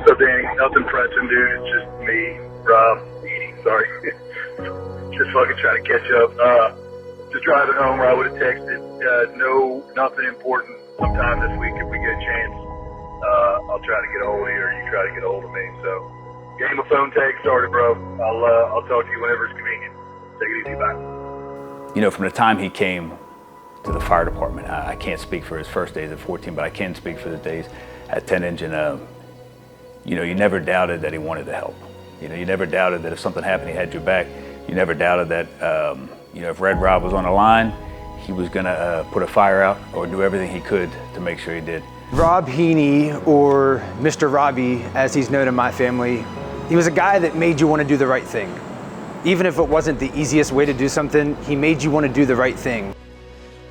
What's up, Danny? Nothing pressing, dude. It's just me, Rob, Heaney, sorry. Just fucking trying to catch up. Just driving home, I would have texted. No, nothing important. Sometime this week, if we get a chance, I'll try to get a hold of you, or you try to get a hold of me. So, game of phone tag started, bro. I'll talk to you whenever it's convenient. Take it easy, bye. You know, from the time he came to the fire department, I can't speak for his first days at 14, but I can speak for the days at 10 Engine. You know, you never doubted that he wanted to help. You know, you never doubted that if something happened, he had your back. You never doubted that, you know, if Red Rob was on the line, he was gonna put a fire out or do everything he could to make sure he did. Rob Heaney, or Mr. Robbie, as he's known in my family, he was a guy that made you want to do the right thing. Even if it wasn't the easiest way to do something, he made you want to do the right thing.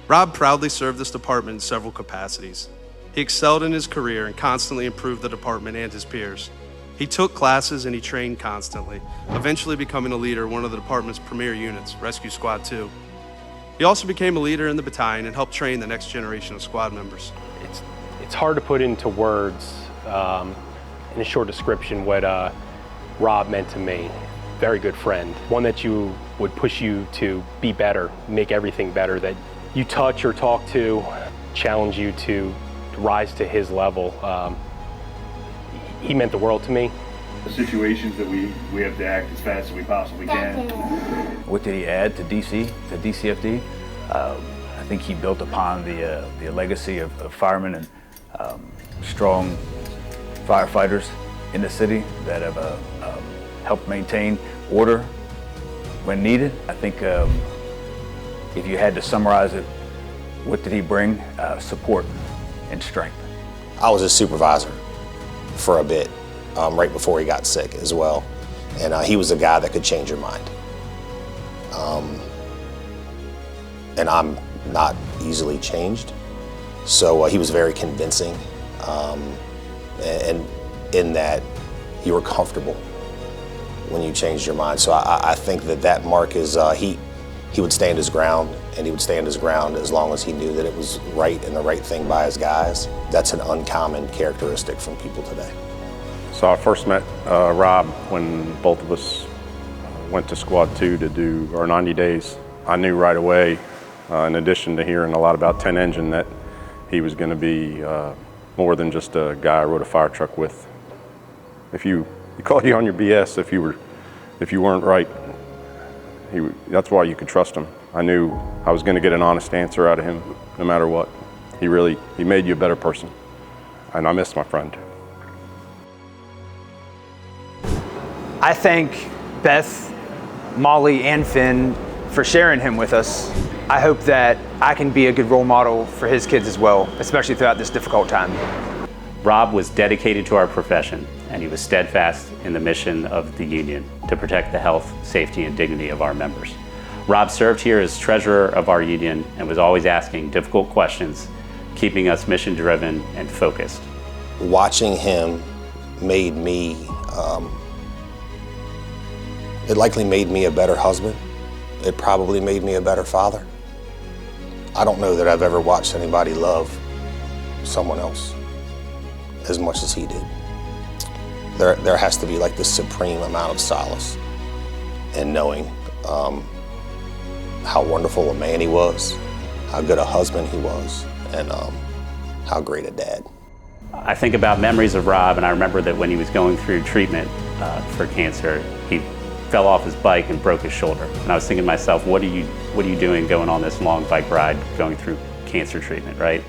Rob proudly served this department in several capacities. He excelled in his career and constantly improved the department and his peers. He took classes and he trained constantly, eventually becoming a leader of one of the department's premier units, Rescue Squad 2. He also became a leader in the battalion and helped train the next generation of squad members. It's hard to put into words, in a short description, what Rob meant to me. Very good friend, one that you would push you to be better, make everything better, that you touch or talk to, challenge you to rise to his level. He meant the world to me. The situations that we have to act as fast as we possibly can. What did he add to DCFD? I think he built upon the legacy of firemen and strong firefighters in the city that have helped maintain order when needed. I think if you had to summarize it, what did he bring? Support and strength. I was his supervisor for a bit, right before he got sick as well. And he was a guy that could change your mind. And I'm not easily changed. So he was very convincing, and in that you were comfortable when you changed your mind. So I think that mark is, he would stand his ground, and he would stand his ground as long as he knew that it was right and the right thing by his guys. That's an uncommon characteristic from people today. So I first met Rob when both of us went to Squad 2 to do our 90 days. I knew right away, in addition to hearing a lot about 10 Engine, that he was going to be more than just a guy I rode a fire truck with. If he called you on your BS if you weren't right, that's why you could trust him. I knew I was going to get an honest answer out of him no matter what. He made you a better person, and I miss my friend. I thank Beth, Molly, and Finn for sharing him with us. I hope that I can be a good role model for his kids as well, especially throughout this difficult time. Rob was dedicated to our profession, and he was steadfast in the mission of the union to protect the health, safety, and dignity of our members. Rob served here as treasurer of our union and was always asking difficult questions, keeping us mission-driven and focused. Watching him made me, it likely made me a better husband. It probably made me a better father. I don't know that I've ever watched anybody love someone else as much as he did. There has to be like this supreme amount of solace in knowing how wonderful a man he was, how good a husband he was, and how great a dad. I think about memories of Rob, and I remember that when he was going through treatment for cancer, he fell off his bike and broke his shoulder. And I was thinking to myself, what are you doing going on this long bike ride, going through cancer treatment, right?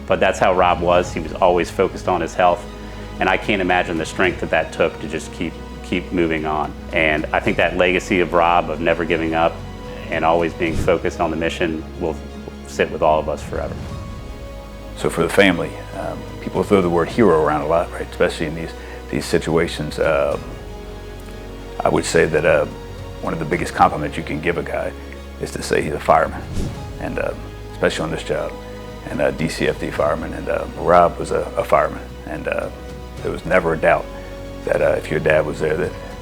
But that's how Rob was. He was always focused on his health. And I can't imagine the strength that took to just keep moving on. And I think that legacy of Rob, of never giving up and always being focused on the mission, will sit with all of us forever. So for the family, people throw the word hero around a lot, right? Especially in these situations. I would say that one of the biggest compliments you can give a guy is to say he's a fireman, and especially on this job, and a DCFD fireman. And Rob was a fireman, and there was never a doubt that if your dad was there,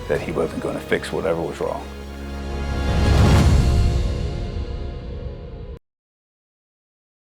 that he wasn't going to fix whatever was wrong.